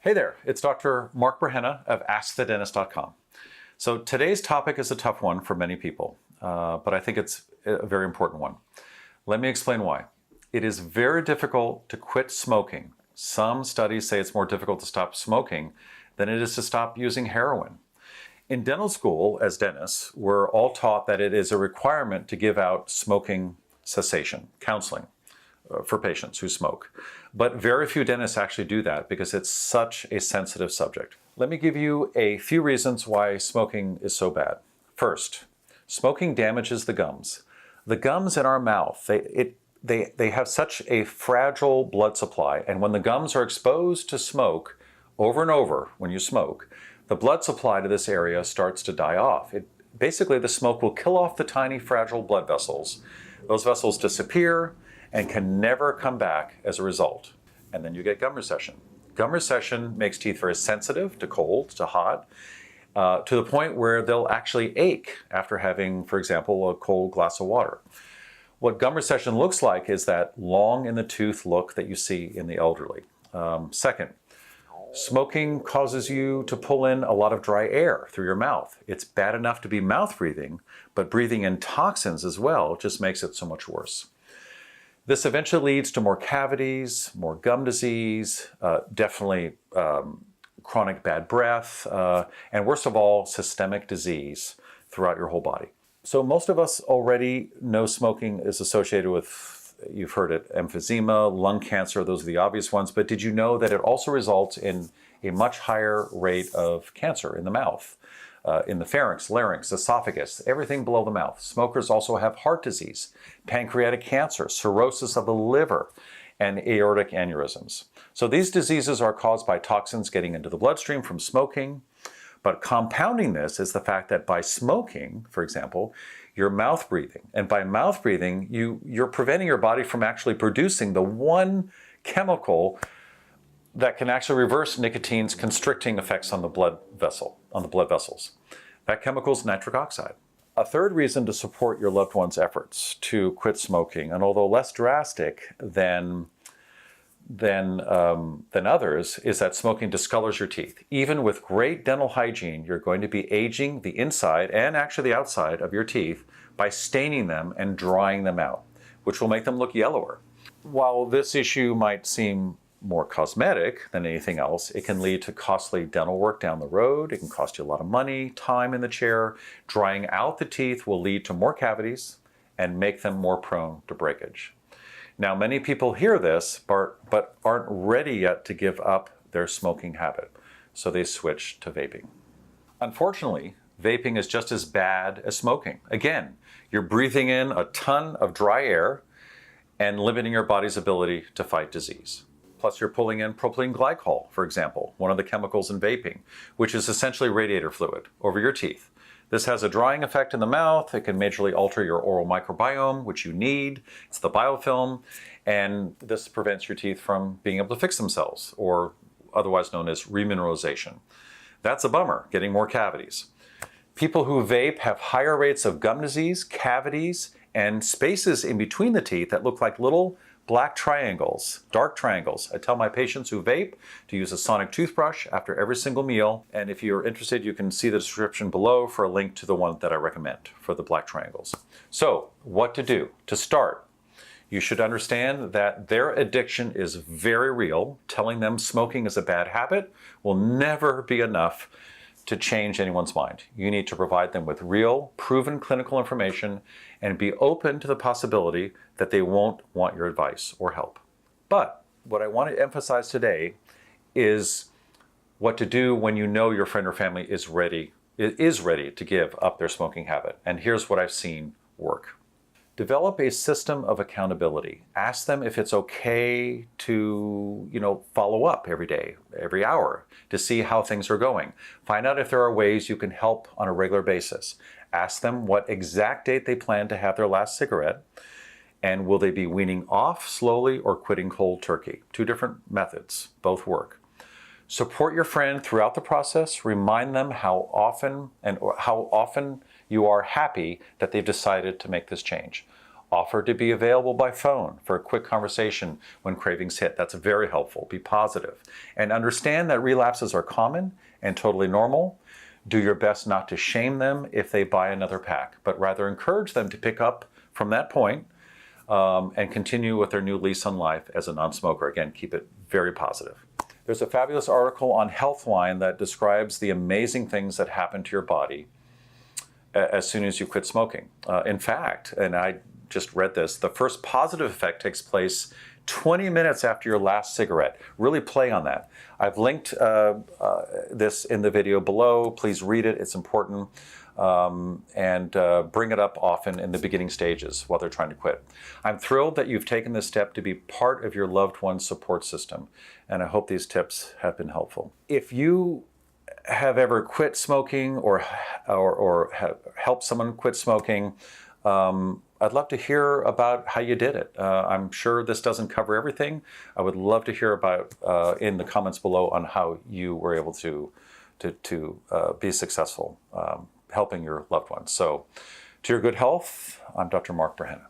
Hey there, it's Dr. Mark Berhenna of AskTheDentist.com. So today's topic is a tough one for many people, but I think it's a very important one. Let me explain why. It is very difficult to quit smoking. Some studies say it's more difficult to stop smoking than it is to stop using heroin. In dental school, as dentists, we're all taught that it is a requirement to give out smoking cessation counseling for patients who smoke. But very few dentists actually do that because it's such a sensitive subject. Let me give you a few reasons why smoking is so bad. First, smoking damages the gums. The gums in our mouth, they have such a fragile blood supply, and when the gums are exposed to smoke over and over when you smoke, the blood supply to this area starts to die off. Basically, the smoke will kill off the tiny fragile blood vessels. Those vessels disappear and can never come back as a result. And then you get gum recession. Gum recession makes teeth very sensitive to cold, to hot, to the point where they'll actually ache after having, for example, a cold glass of water. What gum recession looks like is that long in the tooth look that you see in the elderly. Second, smoking causes you to pull in a lot of dry air through your mouth. It's bad enough to be mouth breathing, but breathing in toxins as well just makes it so much worse. This eventually leads to more cavities, more gum disease, definitely chronic bad breath, and worst of all, systemic disease throughout your whole body. So most of us already know smoking is associated with, you've heard it, emphysema, lung cancer, those are the obvious ones, but did you know that it also results in a much higher rate of cancer in the mouth? In the pharynx, larynx, esophagus, everything below the mouth. Smokers also have heart disease, pancreatic cancer, cirrhosis of the liver, and aortic aneurysms. So these diseases are caused by toxins getting into the bloodstream from smoking. But compounding this is the fact that by smoking, for example, you're mouth breathing. And by mouth breathing, you're preventing your body from actually producing the one chemical that can actually reverse nicotine's constricting effects on the blood vessels. That chemical is nitric oxide. A third reason to support your loved one's efforts to quit smoking, and although less drastic than others, is that smoking discolors your teeth. Even with great dental hygiene, you're going to be aging the inside and actually the outside of your teeth by staining them and drying them out, which will make them look yellower. While this issue might seem more cosmetic than anything else, it can lead to costly dental work down the road. It can cost you a lot of money, time in the chair. Drying out the teeth will lead to more cavities and make them more prone to breakage. Now, many people hear this, but aren't ready yet to give up their smoking habit, so they switch to vaping. Unfortunately, vaping is just as bad as smoking. Again, you're breathing in a ton of dry air and limiting your body's ability to fight disease. Plus, you're pulling in propylene glycol, for example, one of the chemicals in vaping, which is essentially radiator fluid over your teeth. This has a drying effect in the mouth. It can majorly alter your oral microbiome, which you need. It's the biofilm, and this prevents your teeth from being able to fix themselves, or otherwise known as remineralization. That's a bummer, getting more cavities. People who vape have higher rates of gum disease, cavities, and spaces in between the teeth that look like little black triangles, dark triangles. I tell my patients who vape to use a sonic toothbrush after every single meal. And if you're interested, you can see the description below for a link to the one that I recommend for the black triangles. So what to do? To start, you should understand that their addiction is very real. Telling them smoking is a bad habit will never be enough to change anyone's mind. You need to provide them with real, proven clinical information and be open to the possibility that they won't want your advice or help. But what I want to emphasize today is what to do when you know your friend or family is ready to give up their smoking habit. And here's what I've seen work. Develop a system of accountability. Ask them if it's okay to, follow up every day, every hour, to see how things are going. Find out if there are ways you can help on a regular basis. Ask them what exact date they plan to have their last cigarette, and will they be weaning off slowly or quitting cold turkey? Two different methods, both work. Support your friend throughout the process. Remind them how often you are happy that they've decided to make this change. Offer to be available by phone for a quick conversation when cravings hit. That's very helpful. Be positive. And understand that relapses are common and totally normal. Do your best not to shame them if they buy another pack, but rather encourage them to pick up from that point and continue with their new lease on life as a non-smoker. Again, keep it very positive. There's a fabulous article on Healthline that describes the amazing things that happen to your body as soon as you quit smoking. In fact, and I just read this, the first positive effect takes place 20 minutes after your last cigarette. Really play on that. I've linked this in the video below. Please read it, it's important. And bring it up often in the beginning stages while they're trying to quit. I'm thrilled that you've taken this step to be part of your loved one's support system, and I hope these tips have been helpful. If you have ever quit smoking or have helped someone quit smoking, I'd love to hear about how you did it. I'm sure this doesn't cover everything. I would love to hear about in the comments below on how you were able to be successful helping your loved ones. So, to your good health, I'm Dr. Mark Brahenna.